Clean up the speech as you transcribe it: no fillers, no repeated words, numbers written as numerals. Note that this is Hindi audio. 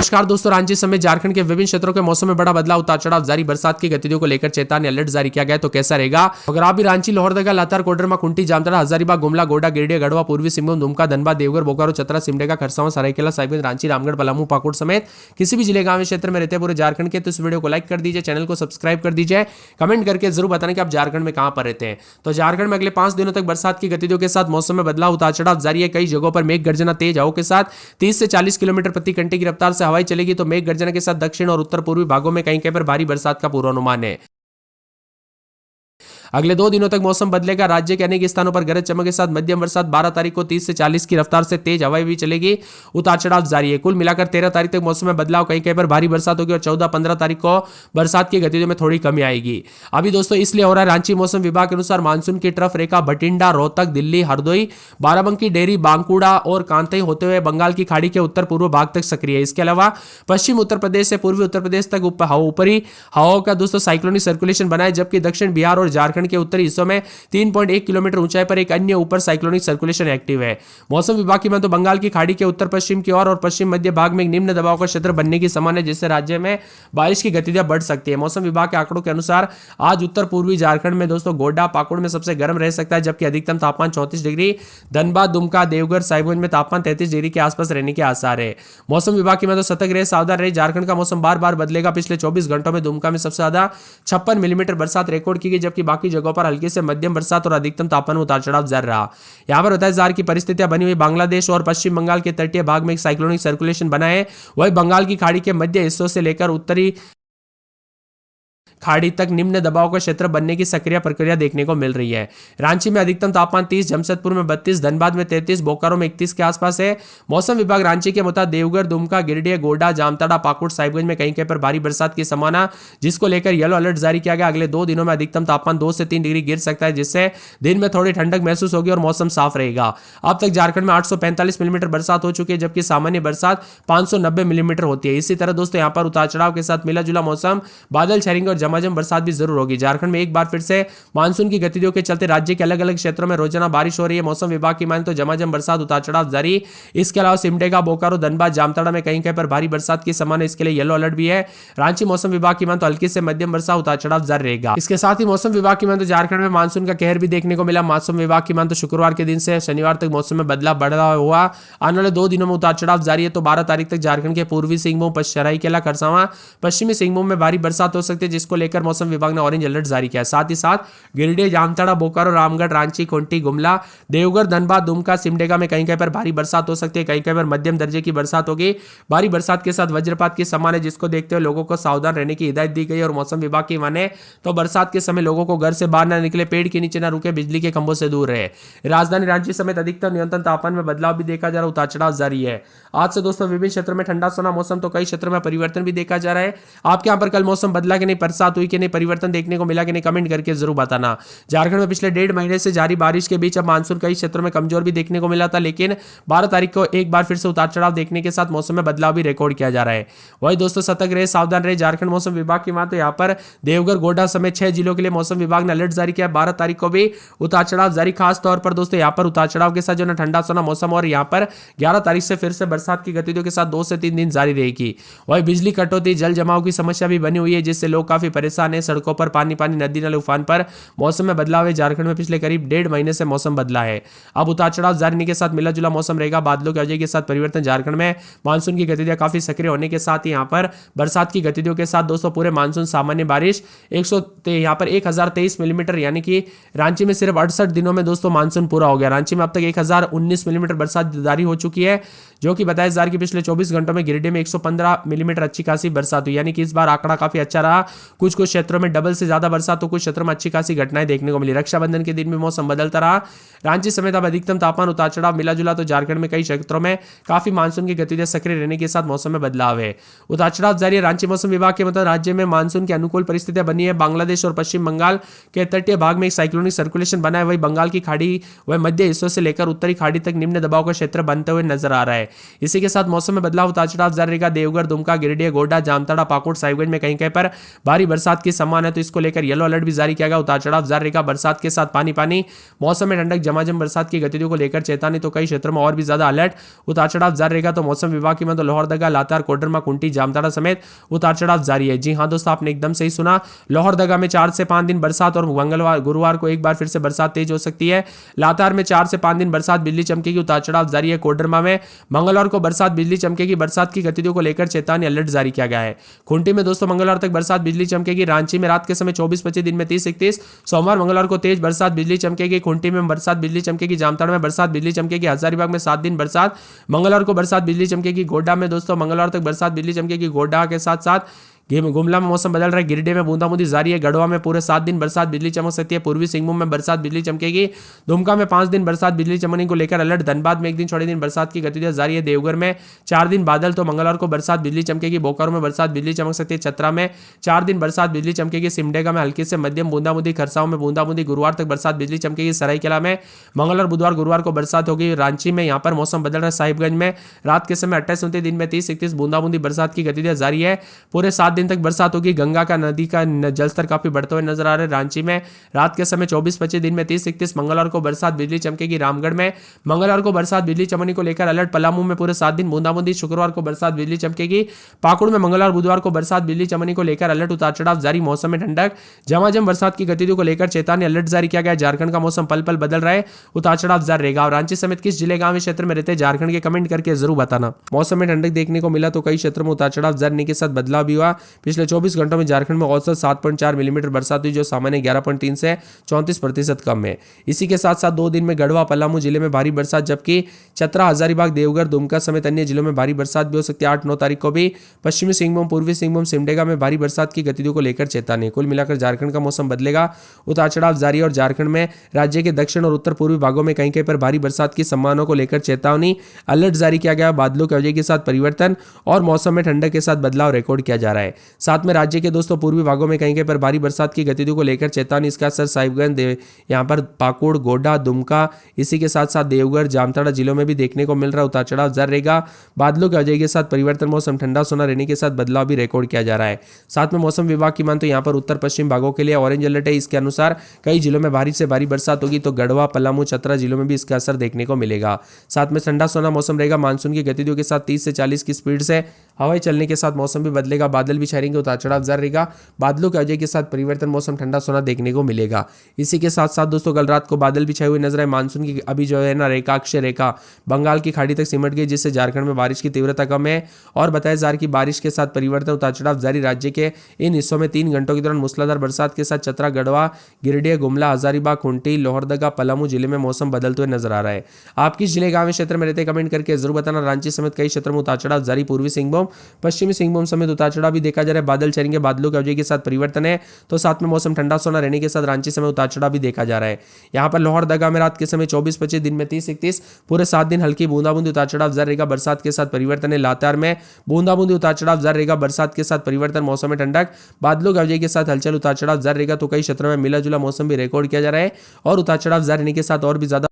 नमस्कार दोस्तों, रांची समेत झारखंड के विभिन्न क्षेत्रों के मौसम में बड़ा बदलाव, उतार चढ़ाव जारी, बरसात की गतिविधियों को लेकर चेतावनी अलर्ट जारी किया गया। तो कैसा रहेगा? अगर आप भी रांची, लोहरदगा, लातेहार, कोडरमा, कुंटी, जामताड़ा, हजारीबाग, गुमला, गोड्डा, गिरिडीह, गढ़वा, पूर्वी सिंहभूम, दुमका, धनबाद, देवघर, बोकारो, चतरा, सिमडेगा, खरसावां, सरायकेला, साहिबगंज, रांची, रामगढ़, पलामू, पाकुड़ समेत किसी भी जिले, गांव, क्षेत्र में रहते पूरे झारखंड के, तो इस वीडियो को लाइक कर दीजिए, चैनल को सब्सक्राइब कर दीजिए, कमेंट करके जरूर बताना कि आप झारखंड में कहां पर रहते हैं। तो झारखंड में अगले 5 दिनों तक बरसात की गतिविधियों के साथ मौसम में बदलाव, उतार चढ़ाव जारी है। कई जगहों पर मेघ गर्जना तेज हवाओं के साथ 30 से 40 किलोमीटर प्रति घंटे की रफ्तार से हवाएं चलेगी। तो मेघ गर्जना के साथ दक्षिण और उत्तर पूर्वी भागों में कहीं कहीं पर भारी बरसात का पूर्वानुमान है। अगले 2 दिनों तक मौसम बदलेगा। राज्य के अनेक स्थानों पर गरज चमक के साथ मध्यम बरसात, 12 तारीख को 30 से 40 की रफ्तार से तेज हवाएं भी चलेगी। उतार चढ़ाव जारी है। कुल मिलाकर 13 तारीख तक मौसम में बदलाव, कहीं कहीं पर भारी बरसात होगी और 14-15 तारीख को बरसात की गतिविधियों में थोड़ी कमी आएगी। अभी दोस्तों इसलिए हो रहा है, रांची मौसम विभाग के अनुसार मानसून की ट्रफ रेखा भटिंडा, रोहतक, दिल्ली, हरदोई, बाराबंकी, डेहरी, बांकुड़ा और कांतई होते हुए बंगाल की खाड़ी के उत्तर पूर्व भाग तक सक्रिय है। इसके अलावा पश्चिम उत्तर प्रदेश से पूर्वी उत्तर प्रदेश तक ऊपरी हवाओं का दोस्तों साइक्लोनिक सर्कुलेशन बना है, जबकि दक्षिण बिहार और झारखंड के उत्तरी हिस्सों में 3.1 किलोमीटर ऊंचाई पर एक अन्य ऊपर साइक्लोनिक सर्कुलेशन एक्टिव है। मौसम विभाग की माने तो बंगाल की खाड़ी के उत्तर पश्चिम की ओर और पश्चिम मध्य भाग में एक निम्न दबाव का क्षेत्र बनने की संभावना है, जिससे राज्य में बारिश की गतिविधियां बढ़ सकती है। मौसम विभाग के आंकड़ों के अनुसार आज उत्तर पूर्वी झारखंड में दोस्तों गोड्डा, पाकुड़ में सबसे गर्म रह सकता है, जबकि अधिकतम तापमान 34 डिग्री, धनबाद, दुमका, देवघर, साहिबगंज में तापमान 33 डिग्री के आसपास रहने के आसार है। मौसम विभाग की माने तो सतर्क रहे, सावधान रहे। झारखंड का मौसम बार बार बदलेगा। पिछले 24 घंटों में दुमका में सबसे ज्यादा 56 मिलीमीटर बरसात रिकॉर्ड की गई, जबकि बाकी जगहों पर हल्की से मध्यम बरसात और अधिकतम तापमान में उतार चढ़ाव जारी रहा। यहां पर बताया जार की परिस्थितियां बनी हुई। बांग्लादेश और पश्चिम बंगाल के तटीय भाग में एक साइक्लोनिक सर्कुलेशन बना है। वही बंगाल की खाड़ी के मध्य हिस्सों से लेकर उत्तरी खाड़ी तक निम्न दबाव का क्षेत्र बनने की सक्रिय प्रक्रिया देखने को मिल रही है। रांची में अधिकतम तापमान 30, जमशेदपुर में 32, धनबाद में 33, बोकारो में 31 के आसपास है। मौसम विभाग रांची के मुताबिक देवघर, दुमका, गिरिडीह, गोड्डा, जामताड़ा, पाकुड़, साहिबगंज में कहीं कहीं पर भारी बरसात की संभावना, जिसको लेकर येलो अलर्ट जारी किया गया। अगले 2 दिनों में अधिकतम तापमान 2 से 3 डिग्री गिर सकता है, जिससे दिन में थोड़ी ठंडक महसूस होगी और मौसम साफ रहेगा। अब तक झारखंड में 845 मिलीमीटर बरसात हो चुकी है, जबकि सामान्य बरसात 590 मिलीमीटर होती है। इसी तरह दोस्तों यहाँ पर उतार चढ़ाव के साथ मिला जुला मौसम, बादल छाएंगे और झमाझम बरसात भी होगी। झारखंड में एक बार फिर से मानसून की गतिविधियों के चलते राज्य के अलग अलग क्षेत्रों में रोजाना बारिश हो रही है। मौसम विभाग की माने तो झमाझम बरसात, उतार चढ़ाव जारी। इसके अलावा सिमडेगा, बोकारो, धनबाद, जामताड़ा में कहीं कहीं पर भारी बरसात की संभावना, इसके लिए येलो अलर्ट भी है। रांची मौसम विभाग की माने तो हल्की से मध्यम बरसात, उतार चढ़ाव जारी रहेगा। इसके साथ ही मौसम विभाग की माने तो झारखंड में मानसून का कहर भी देखने को मिला। मौसम विभाग की माने तो शुक्रवार के दिन से शनिवार तक मौसम में बदलाव बढ़ा हुआ। आने वाले 2 दिनों में उतार चढ़ाव जारी है। तो 12 तारीख तक झारखंड के पूर्वी सिंहभूम, सरायकेला, खरसावां, पश्चिमी सिंहभूम में भारी बरसात हो सकती है, जिसको लेकर मौसम विभाग ने ऑरेंज अलर्ट जारी किया। साथ ही साथ गिरिडीह, जामताड़ा, बोकारो, रामगढ़, रांची, कुंटी, गुमला, देवघर, धनबाद, दुमका, सिमडेगा में कहीं कहीं पर भारी बरसात हो सकती है। कहीं कहीं पर मध्यम दर्जे की बरसात होगी। भारी बरसात के साथ वज्रपात की संभावना है, जिसको देखते हुए लोगों को सावधान रहने की हिदायत दी गई। और मौसम विभाग की माने तो बरसात के समय लोगों को घर से बाहर न निकले, पेड़ के नीचे न रुके, बिजली के खंभों से दूर रहे। राजधानी रांची समेत अधिकतम न्यूनतम तापमान में बदलाव भी देखा जा रहा है, उतार चढ़ाव जारी है। आज से दोस्तों विभिन्न क्षेत्रों में ठंडा सोना मौसम, तो कई क्षेत्रों में परिवर्तन भी देखा जा रहा है। आपके यहाँ पर कल मौसम बदला कि नहीं, बरसात हुई कि नहीं, परिवर्तन देखने को मिला कि नहीं, कमेंट करके जरूर बताना। झारखंड में पिछले 1.5 महीने से जारी बारिश के बीच अब मानसून कई क्षेत्रों में कमजोर भी देखने को मिला था, लेकिन 12 तारीख को एक बार फिर से उतार चढ़ाव देखने के साथ मौसम में बदलाव भी रिकॉर्ड किया जा रहा है। वही दोस्तों सतर्क रहे, सावधान रहे। झारखंड मौसम विभाग की माने तो यहाँ पर देवघर, गोड्डा समेत 6 जिलों के लिए मौसम विभाग ने अलर्ट जारी किया। 12 तारीख को भी उतार चढ़ाव जारी। खास तौर पर दोस्तों यहाँ पर उतार चढ़ाव के साथ जो ठंडा सोना मौसम, और यहाँ पर 11 तारीख से फिर से बरसात की गतिविधियों के साथ 2 से 3 दिन जारी रहेगी। वही बिजली कटौती, जल जमाव की समस्या भी बनी हुई है, जिससे लोग काफी परेशान है। सड़कों पर पानी, नदी नाले उफान पर। मौसम में बदलाव है। झारखंड में पिछले करीब 1.5 महीने से मौसम बदला है। अब उतार चढ़ाव जारी के साथ मिला जुला मौसम रहेगा। बादलों की वजह के साथ परिवर्तन। झारखंड में मानसून की गतिविधियां काफी सक्रिय होने के साथ ही यहाँ पर बरसात की गतिविधियों के साथ दोस्तों पूरे मानसून सामान्य बारिश यहाँ पर 1023 मिलीमीटर, यानी कि रांची में सिर्फ 68 दिनों में दोस्तों मानसून पूरा हो गया। रांची में अब तक 1019 मिलीमीटर बरसात जारी हो चुकी है, जो कि बताया जा रहा है कि पिछले 24 घंटों में गिरिडीह में 115 मिलीमीटर अच्छी खासी बरसात हुई, यानी कि इस बार आंकड़ा काफी अच्छा रहा। कुछ क्षेत्रों में डबल से ज्यादा बरसात, तो कुछ क्षेत्रों में अच्छी खासी घटनाएं देखने को मिली। रक्षाबंधन के दिन भी मौसम बदलता रहा। रांची समेत अब अधिकतम तापमान उतार चढ़ाव मिला जुला। तो झारखंड में कई क्षेत्रों में काफी मानसून की गतिविधियां सक्रिय रहने के साथ मौसम में बदलाव है। उतार चढ़ाव जारी है। रांची मौसम विभाग के मुताबिक राज्य में मानसून की अनुकूल परिस्थितियां बनी है। बांग्लादेश और पश्चिम बंगाल के तटीय भाग में एक साइक्लोनिक सर्कुलेशन बना है। वही बंगाल की खाड़ी व मध्य हिस्सों से लेकर उत्तरी खाड़ी तक निम्न दबाव का क्षेत्र बनते हुए नजर आ रहा है। इसी के साथ मौसम में बदलाव, उतार चढ़ाव जारी रहेगा। देवघर, दुमका, गिरिडीह, गोड्डा, जामताड़ा, पाकुड़, साहिबगंज में कहीं कहीं पर भारी बरसात की संभावना है, तो इसको लेकर येलो अलर्ट भी जारी किया गया। उतार चढ़ाव जारी रहेगा। बरसात के साथ पानी पानी, मौसम में ठंडक, झमाझम बरसात की गतिविधियों को लेकर चेतावनी, तो कई क्षेत्रों में और भी ज्यादा अलर्ट, उतार चढ़ाव जारी रहेगा। तो मौसम विभाग की तो लोहरदगा, लातार, कोडरमा, कुंटी, जामताड़ा समेत उतार चढ़ाव जारी है। जी हां दोस्तों, आपने एकदम सही सुना। लोहरदगा में 4 से 5 दिन बरसात और मंगलवार गुरुवार को एक बार फिर से बरसात तेज हो सकती है। लातार में 4 से 5 दिन बरसात, बिजली चमकेगी, उतार चढ़ाव जारी है। कोडरमा में मंगलवार को बरसात, बिजली चमकेगी, बरसात की गतिविधियों को लेकर चेतावनी अलर्ट जारी किया गया है। खूंटी में दोस्तों मंगलवार तक बरसात, बिजली चमकेगी। रांची में रात के समय 24-25, दिन में 30-31। सोमवार मंगलवार को तेज बरसात, बिजली चमकेगी। खूंटी में बरसात, बिजली चमकेगी। जामताड़ा में बरसात, बिजली चमकेगी। हजारीबाग में 7 दिन बरसात, मंगलवार को बरसात, बिजली चमकेगी। गोड्डा में दोस्तों मंगलवार तक बरसात, बिजली चमकेगी। गोड्डा के साथ साथ गुमला में मौसम बदल रहा है। गिरिडीह में बूंदाबूंदी जारी है। गढ़वा में पूरे 7 दिन बरसात, बिजली चमक सकती है। पूर्वी सिंहभूम में बरसात, बिजली चमकेगी। दुमका में 5 दिन बरसात, बिजली चमकने को लेकर अलर्ट। धनबाद में 1 दिन छोड़े दिन बरसात की गतिविधियां जारी है। देवघर में 4 दिन बादल, तो मंगलवार को बरसात, बिजली चमकेगी। बोकारो में बरसात, बिजली चमक सकती है। चतरा में 4 दिन बरसात, बिजली चमकेगी। सिमडेगा में हल्की से मध्यम बूंदाबूंदी। खरसाओं में बूंदाबूंदी, गुरुवार तक बरसात, बिजली चमकेगी। सरायकेला में मंगलवार, बुधवार, गुरुवार को बरसात होगी। रांची में यहाँ पर मौसम बदल रहा है। साहिबगंज में रात के समय 28-29, दिन में 30-31 बूंदाबूंदी बरसात की गतिविधियां जारी है। पूरे 7 दिन तक बरसात होगी। गंगा का नदी का जलस्तर काफी बढ़ते हुए नजर आ रहा है। रांची में रात के समय 24-25, दिन में 30-31 मंगलवार को बरसात, बिजली चमकेगी। रामगढ़ में मंगलवार को बरसात, बिजली चमकने को लेकर अलर्ट। पलामू में पूरे 7 दिन बूंदाबूंदी, शुक्रवार को बरसात, बिजली चमकेगी। पाकुड़ में मंगलवार, बुधवार को बरसात, बिजली चमकने को लेकर अलर्ट। उतार चढ़ाव जारी, मौसम में ठंडक, झमाझम बरसात की गतिविधियों को लेकर चेतावनी अलर्ट जारी किया गया। झारखंड का मौसम पल पल बदल रहा है, उतार चढ़ाव जारी रहेगा। और रांची समेत किस जिले, गांव, क्षेत्र में रहते झारखंड के कमेंट करके जरूर बताना। मौसम में ठंडक देखने को मिला, तो कई क्षेत्रों में उतार चढ़ाव जारी के साथ बदलाव भी हुआ। पिछले 24 घंटों में झारखंड में औसत 7.4 मिलीमीटर बरसात हुई, जो सामान्य 11.3 से 34% कम है। इसी के साथ साथ 2 दिन में गढ़वा, पलामू जिले में भारी बरसात, जबकि चतरा, हजारीबाग, देवघर, दुमका समेत अन्य जिलों में भारी बरसात भी हो सकती है। 8-9 तारीख को भी पश्चिमी सिंहभूम, पूर्वी सिंहभूम, सिमडेगा में भारी बरसात की गतिविधियों को लेकर चेतावनी। कुल मिलाकर झारखंड का मौसम बदलेगा, उतार चढ़ाव जारी है। और झारखंड में राज्य के दक्षिण और उत्तर पूर्वी भागों में कहीं कहीं पर भारी बरसात की संभावना को लेकर चेतावनी अलर्ट जारी किया गया। बादलों की वजह के साथ परिवर्तन और मौसम में ठंडक के साथ बदलाव रिकॉर्ड किया जा रहा है। साथ में राज्य के दोस्तों पूर्वी भागों में कहीं कहीं पर भारी बरसात की गतिविधियों को लेकर चेतावनी। इसका असर साहिबगंज, यहाँ पर पाकुड़, गोड्डा, दुमका, इसी के साथ साथ देवघर, जामताड़ा जिलों में भी देखने को मिल रहा है। उतार चढ़ाव जारी रहेगा। बादलों की वजह के साथ परिवर्तन, मौसम ठंडा सोना रहने के साथ बदलाव भी रिकॉर्ड किया जा रहा है। साथ में मौसम विभाग की मान तो यहाँ पर उत्तर पश्चिम भागों के लिए ऑरेंज अलर्ट है। इसके अनुसार कई जिलों में भारी से भारी बरसात होगी, तो गढ़वा, पलामू, चतरा जिलों में भी इसका असर देखने को मिलेगा। साथ में ठंडा सोना मौसम रहेगा। मानसून की गतिविधियों के साथ 30 से 40 की स्पीड से हवाएं चलने के साथ मौसम भी बदलेगा। बादल भी छाएंगे, उतार चढ़ाव जारी रहेगा। बादलों की वजह के साथ परिवर्तन, मौसम ठंडा सोना देखने को मिलेगा। इसी के साथ साथ दोस्तों कल रात को बादल भी छाए हुए नजर आए। मानसून की अभी जो है ना रेखा, अक्षय रेखा बंगाल की खाड़ी तक सिमट गई, जिससे झारखंड में बारिश की तीव्रता कम है। और बताया जा रहा है कि बारिश के साथ परिवर्तन, उतार चढ़ाव जारी। राज्य के इन हिस्सों में 3 घंटों के दौरान मूसलाधार बरसात के साथ चतरा, गढ़वा, गिरिडीह, गुमला, हजारीबाग, खूंटी, लोहरदगा, पलामू जिले में मौसम बदलते हुए नजर आ रहा है। आप किस जिले, गांव, क्षेत्र में रहते कमेंट करके जरूर बताना। रांची समेत कई क्षेत्रों में उतार चढ़ाव जारी। पूर्वी सिंहभूम, पश्चिमी सिंहभूम समेत उतार चढ़ाव भी देखा जा रहा है। बादल चलेंगे, बादलों की वजह के साथ परिवर्तन है, तो साथ में मौसम ठंडा सोना रहने के साथ रांची समय उतार चढ़ाव भी देखा जा रहा है। यहाँ पर लोहरदगा में रात के समय 24-25, दिन में 30-31, पूरे 7 दिन हल्की बूंदाबूंदी, उतार चढ़ाव जारी रहेगा। बरसात के साथ परिवर्तन है। लातेहार में बूंदाबूंदी, उतार चढ़ाव जारी रहेगा। बरसात के साथ परिवर्तन, मौसम में ठंडक, बादलों की वजह के साथ हलचल, उतार चढ़ाव जारी रहेगा। तो कई क्षेत्रों में मिला जुला मौसम भी रिकॉर्ड किया जा रहा है। और उतार चढ़ाव जारी रहने के साथ और भी ज्यादा